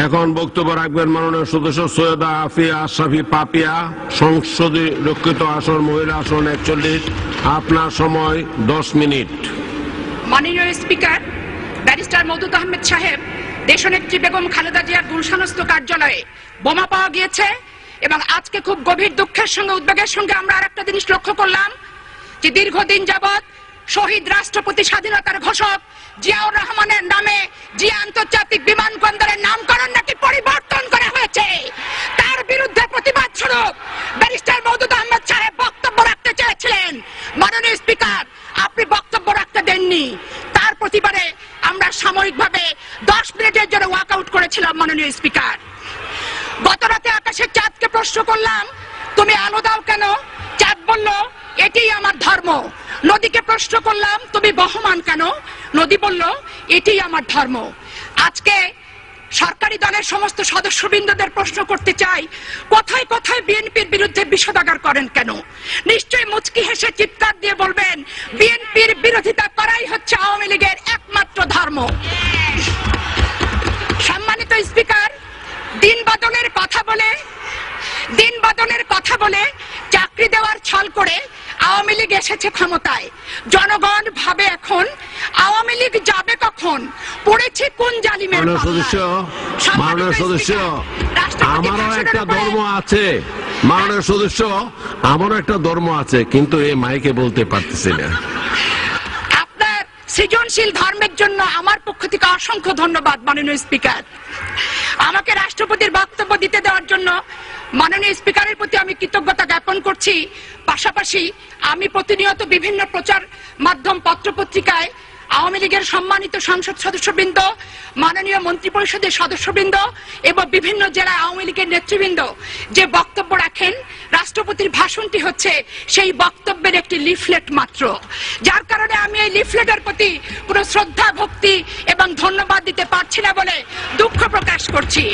এখন বক্তব্য রাখবেন মাননীয় সদস্য সৈয়দা আফিয়া আশরাফি পাপিয়া, সংসদে রক্ষিত আসন মহিলা আসন 41। আপনার সময় 10 মিনিট। মাননীয় স্পিকার ব্যারিস্টার মওদুদ আহমেদ সাহেব, দেশনেত্রী বেগম খালেদা জিয়ার গুলশানস্থ কার্যালয়ে বোমা পাওয়া গিয়েছে এবং আজকে খুব গভীর দুঃখের সঙ্গে উদ্বেগের সঙ্গে আমরা আরেকটা জিনিস লক্ষ্য করলাম যে দীর্ঘদিন যাবৎ শহীদ রাষ্ট্রপতি স্বাধীনতার ঘোষক জিয়াউর রহমানের নামে জিয়া আন্তর্জাতিক বিমানবন্দরের নামকরণ নাকি পরিবর্তন করা হয়েছে। তার বিরুদ্ধে প্রতিবাদ স্বরূপ ব্যারিস্টার মওদুদ আহমেদ সাহেব বক্তব্য রাখতে চেয়েছিলেন। মাননীয় স্পিকার, আপনি বক্তব্য রাখতে দেননি। তার প্রতিবাদে আমরা সাময়িকভাবে 10 মিনিটের জন্য ওয়াক আউট করেছিলাম। মাননীয় স্পিকার, গত রাতে আকাশের চাঁদকে প্রশ্ন করলাম, তুমি আলো দাও কেন? চাঁদ বলল, এটাই আমার ধর্ম। নদীকে প্রশ্ন করলাম, তুমি বহমান কেন? নদী বলল, এটাই আমার ধর্ম। আজকে সরকারি দলের সমস্ত সদস্যবৃন্দদের প্রশ্ন করতে চাই, কোথায় কোথায় বিএনপির বিরুদ্ধে বিষোদাগার করেন কেন? নিশ্চয়ই মুচকি হেসে চিৎকার দিয়ে বলবেন, বিএনপির বিরোধিতা করাই হচ্ছে আওয়ামী লীগের একমাত্র ধর্ম। সম্মানিত স্পিকার, দিন বদলের কথা বলে চাকরি দেওয়ার ছল করে আওয়ামী লীগ এসেছে ক্ষমতায়। জনগণ ভাবে এখন আওয়ামী লীগ যাবে কখন, পড়েছে কোন জালিমের মাননীয় সদস্য, আমারও একটা ধর্ম আছে। মাননীয় সদস্য, আমারও একটা ধর্ম আছে, কিন্তু এই মাইকে বলতে পারতেছি না। আপনার সৃজনশীল ধর্মের জন্য আমার পক্ষ থেকে অসংখ্য ধন্যবাদ। মাননীয় স্পিকার, আমাকে রাষ্ট্রপতির বক্তব্য দিতে দেওয়ার জন্য মাননীয় স্পিকারের প্রতি আমি কৃতজ্ঞতা জ্ঞাপন করছি। পাশাপাশি আমি প্রতিনিয়ত বিভিন্ন প্রচার মাধ্যম পত্রপত্রিকায় আওয়ামী লীগের সম্মানিত সংসদ সদস্যবৃন্দ, মাননীয় মন্ত্রিপরিষদের সদস্যবৃন্দ এবং বিভিন্ন জেলায় আওয়ামী লীগের নেতৃবৃন্দ যে বক্তব্য রাখেন, রাষ্ট্রপতির ভাষণটি হচ্ছে সেই বক্তব্যের একটি লিফলেট মাত্র। যার কারণে আমি এই লিফলেটের প্রতি কোনো শ্রদ্ধা, ভক্তি এবং ধন্যবাদ দিতে পারছি না বলে দুঃখ প্রকাশ করছি।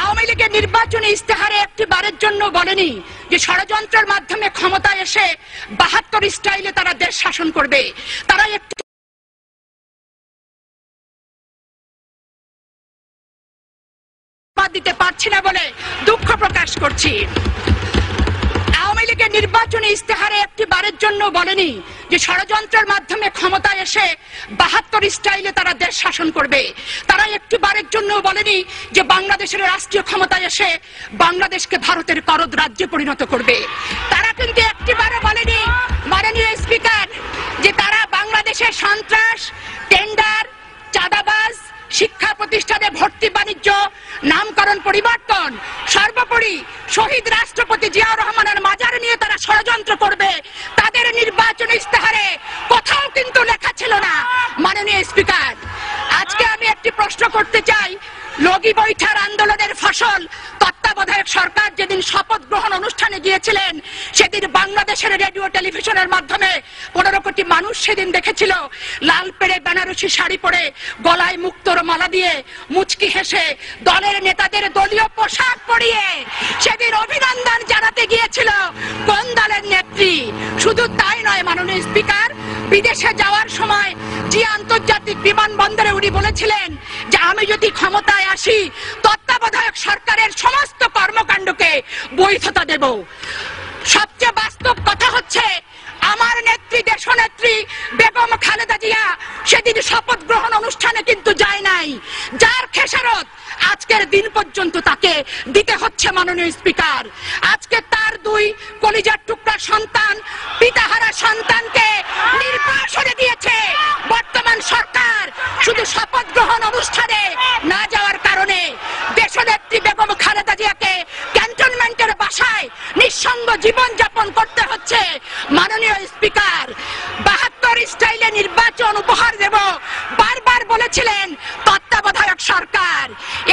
আওয়ামী লীগের নির্বাচনী ইস্তেহারে একটি বারের জন্য বলেনি যে ষড়যন্ত্রের মাধ্যমে ক্ষমতায় এসে 72 স্টাইলে তারা দেশ শাসন করবে। তারা একটি দিতে পারছি না বলে দুঃখ প্রকাশ করছি। আওয়ামী লীগের নির্বাচনী ইস্তেহারে একটি বারের জন্য বলেনি যে ষড়যন্ত্রের মাধ্যমে ক্ষমতায় এসে 72 স্টাইলে তারা দেশ শাসন করবে। তারা একটি বারের জন্য বলেনি যে বাংলাদেশের রাষ্ট্রীয় ক্ষমতায় এসে বাংলাদেশকে ভারতের করদ রাজ্যে পরিণত করবে। তারা কিন্তু একটিবারও বলেনি মাননীয় স্পিকার যে তারা বাংলাদেশের সন্ত্রাস, টেন্ডার, চাঁদাবাজ, শিক্ষা প্রতিষ্ঠানে ভর্তি বাণিজ্য, নামকরণ পরিবর্তন, সর্বোপরি শহীদ রাষ্ট্রপতি জিয়াউর রহমানের মাজার নিয়ে তারা ষড়যন্ত্র করবে, তাদের নির্বাচনী ইস্তেহারে কোথাও কিন্তু লেখা ছিল না। মাননীয় স্পিকার, আজকে আমি একটি প্রশ্ন করতে চাই। লগি বৈঠার আন্দোলনের ফসল তত্ত্বাবধায়ক সরকার যেদিন শপথ গ্রহণ অনুষ্ঠানে গিয়েছিলেন, সেদিন বাংলাদেশের রেডিও টেলিভিশনের মাধ্যমে 15 কোটি মানুষ সেদিন দেখেছিল লাল পেড়ে বেনারসি শাড়ি পরে, গলায় মুক্তোর মালা দিয়ে, মুচকি হেসে দলের নেতাদের দলীয় পোশাক পরিয়ে সেদিন অভিনন্দন জানাতে গিয়েছিল কোন দলের নেত্রী। শুধু তাই নয় মাননীয় স্পিকার, বিদেশে যাওয়ার সময় জিয়া আন্তর্জাতিক বিমানবন্দরে উনি বলেছিলেন যে আমি যদি ক্ষমতায় আসি তত্ত্বাবধায়ক সরকারের সমস্ত কর্মকাণ্ডকে বৈধতা দেব। সবচেয়ে বাস্তব কথা হচ্ছে আমার নেত্রী, দেশনেত্রী বেগম খালেদা জিয়া সেদিন শপথ গ্রহণ অনুষ্ঠানে কিন্তু যায় নাই, যার খেসারত আজকের দিন পর্যন্ত তাকে দিতে হচ্ছে। মাননীয় স্পিকার, আজকে তার 2 কলিজার টুকরা সন্তান, পিতাহারা সন্তানকে নির্বাসনে দিয়েছে বর্তমান সরকার শুধু শপথ গ্রহণ অনুষ্ঠানে না যাওয়ার কারণে। দেশনেত্রী বেগম খালেদা জিয়াকে ক্যান্টনমেন্টের বাসায় নিঃসঙ্গ জীবন যাপন করতে হচ্ছে। মাননীয় স্পিকার, 72 স্টাইলে নির্বাচন উপহার দেব বারবার বলেছিলেন তত্ত্বাবধায়ক সরকার।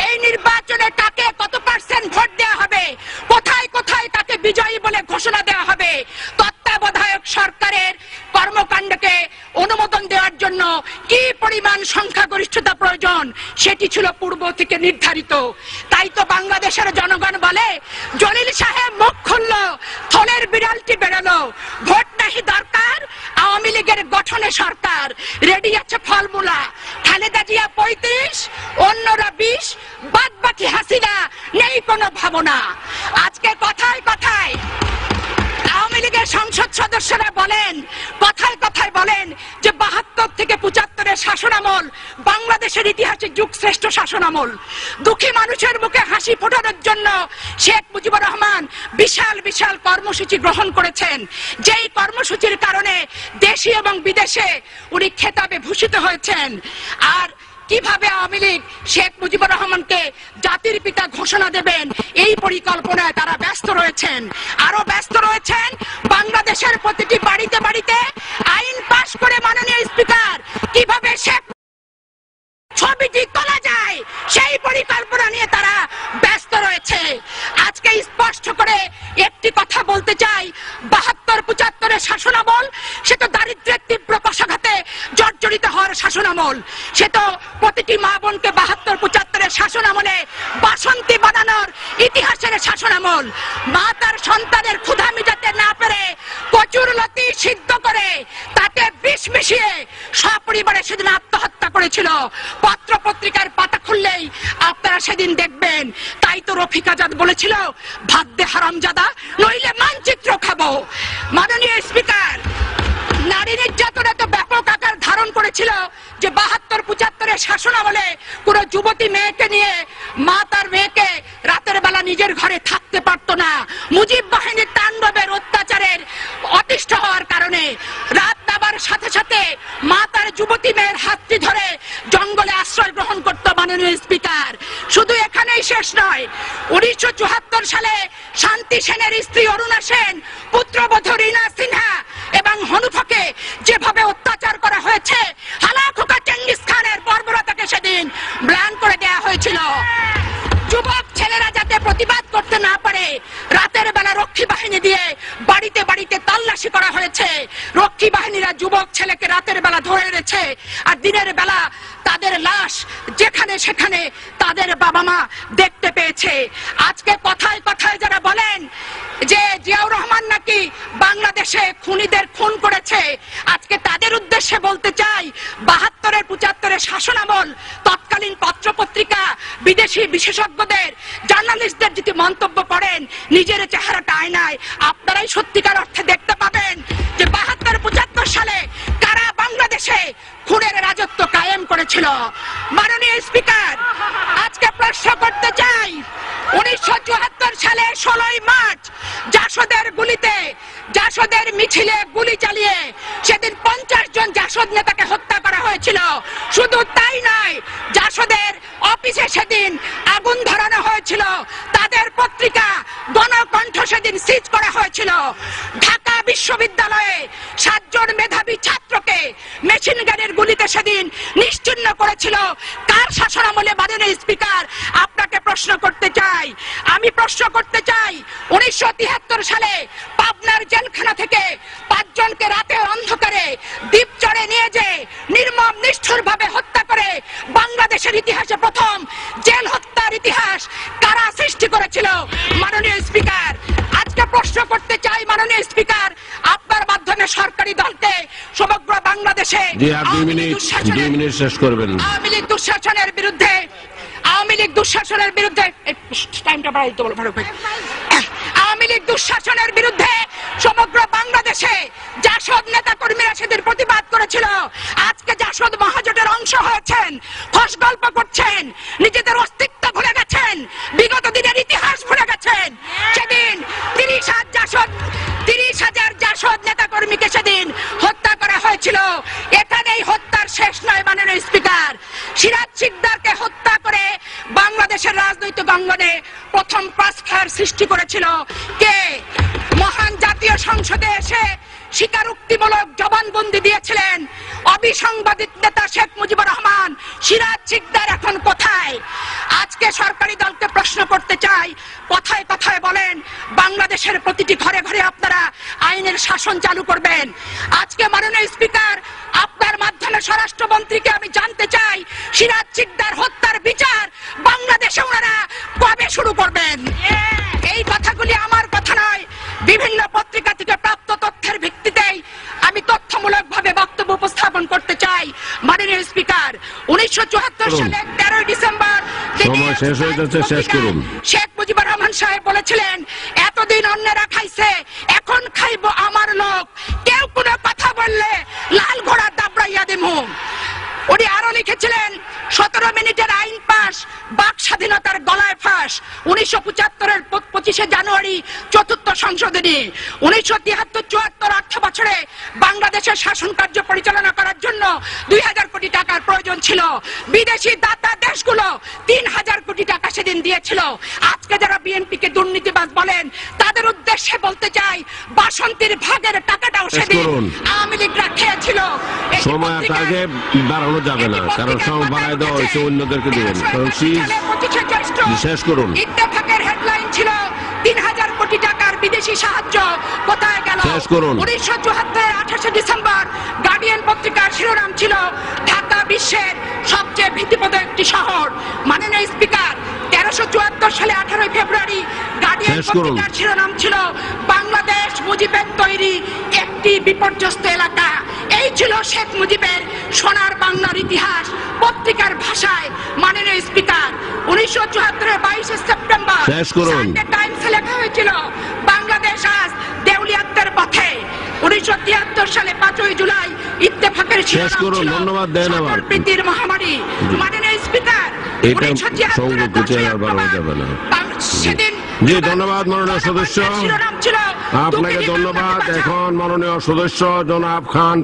এই নির্বাচনে কাকে কত % ভোট দেওয়া হবে, কোথায় কোথায় তাকে বিজয়ী বলে ঘোষণা দেওয়া হবে, তত্ত্বাবধায়ক সরকারের কর্মকাণ্ডকে অনুমোদন দেওয়ার জন্য কি পরিমাণ সংখ্যাগরিষ্ঠতা প্রয়োজন সেটি ছিল পূর্ব থেকে নির্ধারিত। তাই তো বাংলাদেশের জনগণ বলে, জলিল সাহেব মুখ খুলল, থলের বিড়ালটি বেরোলো, ভোট নাহি দরকার, আওয়ামী লীগের গঠনে সরকার, রেডি আছে ফলমূলা, খালেদা জিয়া 35, অন্যরা 20, বাদ বাকি হাসিনা, নেই কোনো ভাবনা। আজকে কথায় কথায় আওয়ামী লীগের সংসদ সদস্যরা বলেন, কথায় কথায় বলেন যে 72 থেকে 75-এর শাসনামল বাংলাদেশের ইতিহাসে যুগশ্রেষ্ঠ শাসনামল। দুঃখী মানুষের মুখে হাসি ফোটানোর জন্য শেখ মুজিবুর রহমান বিশাল বিশাল কর্মসূচি গ্রহণ করেছেন, যেই কর্মসূচির কারণে দেশে এবং বিদেশে উনি খেতাবে ভূষিত হয়েছেন। আর কিভাবে আওয়ামী লীগ শেখ মুজিবুর রহমানকে জাতির পিতা ঘোষণা দেবেন, এই পরিকল্পনায় তারা ব্যস্ত রয়েছেন। আরো ব্যস্ত রয়েছেন বাংলাদেশের প্রতিটি বাড়িতে বাড়িতে আইন পাশ করে মাননীয় স্পিকার কিভাবে শেখ ছবিটি তোলা যায়, সেই পরিকল্পনা নিয়ে তারা ব্যস্ত রয়েছে। আজকে স্পষ্ট করে একটি কথা বলতে চাই, 72-75-এর শাসনামল সে তো দারিদ্র্যের তীব্র কষাঘাতে জর্জরিত হওয়ার শাসনামল, সে তো প্রতিটি মা বোনকে 72-75-এর শাসনামলে বাসন্তী বানানোর ইতিহাসের শাসনামল। মা তার সন্তানের ক্ষুধা মিটাতে না পেরে কচুর লতি সিদ্ধ করে তাতে বিষ মিশিয়ে সপরিবারে সেদিন আত্মহত্যা করেছিল। পত্র পত্রিকার পাতা খুললেই আপনারা সেদিন দেখবেন। তাই তো রফিক আজাদ বলেছিল, ভাত দে হারামজাদা, নইলে মানচিত্র খাবো। মাননীয় স্পিকার, নারী নির্যাতন এত ব্যাপক আকার ধারণ করেছিল যে 72-75-এর শাসনামলে কোন যুবতী মেয়েকে নিয়ে মা তার মেয়েকে রাতের বেলা নিজের ঘরে থাকতে পারতো না। মুজিব বাহিনীর তাণ্ডবের অত্যাচারের অতিষ্ঠ হওয়ার কারণে রাত নাবার সাথে সাথে মা তার যুবতী মেয়ের হাতটি ধরে জঙ্গলে আশ্রয় গ্রহণ করত। মাননীয় স্পিকার, শুধু এখানেই শেষ নয়, 1974 সালে শান্তি সেনের স্ত্রী অরুণা সেন, পুত্রবধূ রীনা সিনহা এবং হনুফাকে যেভাবে অত্যাচার করা হয়েছে, হালাখোকা চেঙ্গিস খানের বর্বরতাকে সেদিন ম্লান করে দেওয়া হয়েছিল। যুবক ছেলেরা যাতে প্রতিবাদ করতে না পারে, রাতের বেলা রক্ষী বাহিনী দিয়ে বাড়িতে বাড়িতে তল্লাশি করা হয়েছে। রক্ষী বাহিনীরা যুবক ছেলেকে রাতের বেলা ধরে এনেছে, আর দিনের বেলা তাদের লাশ যেখানে সেখানে তাদের বাবা মা দেখতে পেয়েছে। আজকে কথায় কথায় যারা বলেন যে জিয়াউর রহমান নাকি বাংলাদেশে খুনিদের খুন করেছে, আজকে তাদের উদ্দেশ্যে বলতে চাই, 72-75-এর শাসনামল তৎকালীন পত্র পত্রিকা, বিদেশি বিশেষজ্ঞদের, জার্নালিস্টদের যদি মন্তব্য করেন, নিজের চেহারাটা আয়নায় আপনারাই সত্যিকার অর্থে দেখতে পাবেন যে 72-75 সালে কারা বাংলাদেশে খুনের রাজত্ব কায়েম করেছিল। মাননীয় স্পিকার, আজকে প্রশ্ন করতে চাই, 1974 সালে 16ই মার্চ জাসদের গুলিতে, জাসদের মিছিলে গুলি চালিয়ে সেদিন 50 জন জাসদ নেতাকে হত্যা করা হয়েছিল। শুধু তাই নয়, জাসদের অফিসে সেদিন আগুন ধরানো হয়েছিল, তাদের পত্রিকা গণকণ্ঠ সেদিন সিজ করা হয়েছিল। ঢাকা বিশ্ববিদ্যালয়ে 7 জন মেধাবী ছাত্রকে মেশিন গানের গুলিতে সেদিন নিশ্চিহ্ন করেছিল কার শাসনামলে? মাননীয় স্পিকার, আপনাকে প্রশ্ন করতে চাই, আমি প্রশ্ন করতে চাই, 1973 সালে পাবনার জেলখানা থেকে 5 জনকে রাতে অন্ধকারে দ্বীপচরে নিয়ে যে নির্মম নিষ্ঠুর ভাবে হত্যা করে বাংলাদেশের ইতিহাসে প্রথম জেল হত্যার ইতিহাস কারা সৃষ্টি করেছিল? মাননীয় স্পিকার, আজকে প্রশ্ন করতে চাই, মাননীয় স্পিকার, আপনার মাধ্যমে সরকারি দলকে সমগ্র বাংলাদেশে আওয়ামী লীগ দুঃশাসনের বিরুদ্ধে, আওয়ামী লীগ দুঃশাসনের বিরুদ্ধে, টাইমটা বাড়াই তো বলো ফারুক ভাই, আওয়ামী লীগ দুঃশাসনের বিরুদ্ধে সমগ্র বাংলাদেশে জাসদ নেতা কর্মীরা সেদিন প্রতিবাদ করেছিল। আজকে জাসদ মহাজোটের অংশ হয়েছেন, খস গল্প করছেন, নিজেদের অস্তিত্ব ভুলে গেছেন, বিগত দিনের ইতিহাস ভুলে গেছেন। সেদিন 30,000 জাসদ নেতা কর্মীকে সেদিন হত্যা করা হয়েছিল। এখানেই হত্যার শেষ নয় মাননীয় স্পিকার, সিরাজ শিকদারকে হত্যা করে বাংলাদেশের রাজনৈতিক অঙ্গনে প্রথম ক্রসফায়ার সৃষ্টি করেছিল কে? মহান জাতীয় সংসদে এসে স্বীকারোক্তিমূলক জবানবন্দি দিয়েছিলেন অবিসংবাদিত নেতা শেখ মুজিবুর রহমান। সিরাজ শিকদার এখন কোথায়? আজকে সরকারি দলকে প্রশ্ন করতে চাই, কথায় কথায় বলেন বাংলাদেশের প্রতিটি ঘরে ঘরে আপনারা আইনের শাসন চালু করবেন। আজকে মাননীয় স্পিকার, আপনার মাধ্যমে স্বরাষ্ট্রমন্ত্রীকে আমি জানতে চাই, সিরাজ শিকদার হত্যার বিচার বাংলাদেশে ওনারা কবে শুরু করবেন? এই কথাগুলি আমার কথা নয়, বিভিন্ন পত্রিকা থেকে প্রাপ্ত তথ্যের ভিত্তিতেই আমি তথ্যমূলকভাবে বক্তব্য উপস্থাপন করতে চাই। মাননীয় স্পিকার, 1974 সালের 13 ডিসেম্বর সময় শেষ হয়ে যাচ্ছে, শেষ করুন। শেখ মুজিবুর রহমান সাহেব বলেছিলেন, এতদিন অন্যরা খাইছে, এখন খাইবো আমার লোক, কেউ কোনো কথা বললে লাল ঘোড়া দাবড়াইয়া দেবো। উনি আরো লিখেছিলেন, 17 মিনিটের আইন পাস, বাক স্বাধীনতার গলায় ফাঁস। 1975-এর 25শে জানুয়ারি 4th সংশোধনী। 1973-74 অর্থ বছরে বাংলাদেশের শাসন কার্য পরিচালনা করার জন্য 2000 কোটি টাকার প্রয়োজন ছিল। বিদেশি দাতা দেশগুলো 3000 কোটি টাকা সেদিন দিয়েছিল। আজকে যারা বিএনপিকে দুর্নীতিবাজ বলেন, তাদের উদ্দেশ্যে বলতে চাই, বাসন্তীর ভাগের টাকাটাও সেদিন আওয়ামী লীগরা খেয়েছিল। সময় আগে দাঁড়ানো যাবে না, কারণ সময় বাড়ায় দেওয়া হয়েছে, অন্যদেরকে দেবেন। শেষ করুন। ইত্তেফাকের হেডলাইন ছিল 3000 কোটি টাকার বিদেশি সাহায্য কোথায় গেল? শেষ করুন। 1974-এর 28শে ডিসেম্বর গার্ডিয়ান পত্রিকার শিরোনাম ছিল, ঢাকা বিশ্বের সবচেয়ে ভীতিপ্রদ একটি শহর। মাননীয় স্পিকার, 1374 সালে 18 ফেব্রুয়ারি গার্ডিয়ান পত্রিকার শিরোনাম ছিল, বাংলাদেশ মুজিবের তৈরি একটি বিপর্যস্ত এলাকা। এই ছিল শেখ মুজিবের সোনার বাংলার ইতিহাস পত্রিকার ভাষায়। মাননীয় স্পিকার, 1974-এর 22শে সেপ্টেম্বর সানডে টাইমসে লেখা হয়েছিল, বাংলাদেশ আজ দেউলিয়াত্বের পথে। 1973 সালে 5ই জুলাই ইত্তেফাকের শিরোনাম ছিল, সম্প্রীতির মহামারী। মাননীয় স্পিকার, সেদিন জি ধন্যবাদ মাননীয় সদস্য, আপনাকে ধন্যবাদ। এখন মাননীয় সদস্য জনাব খান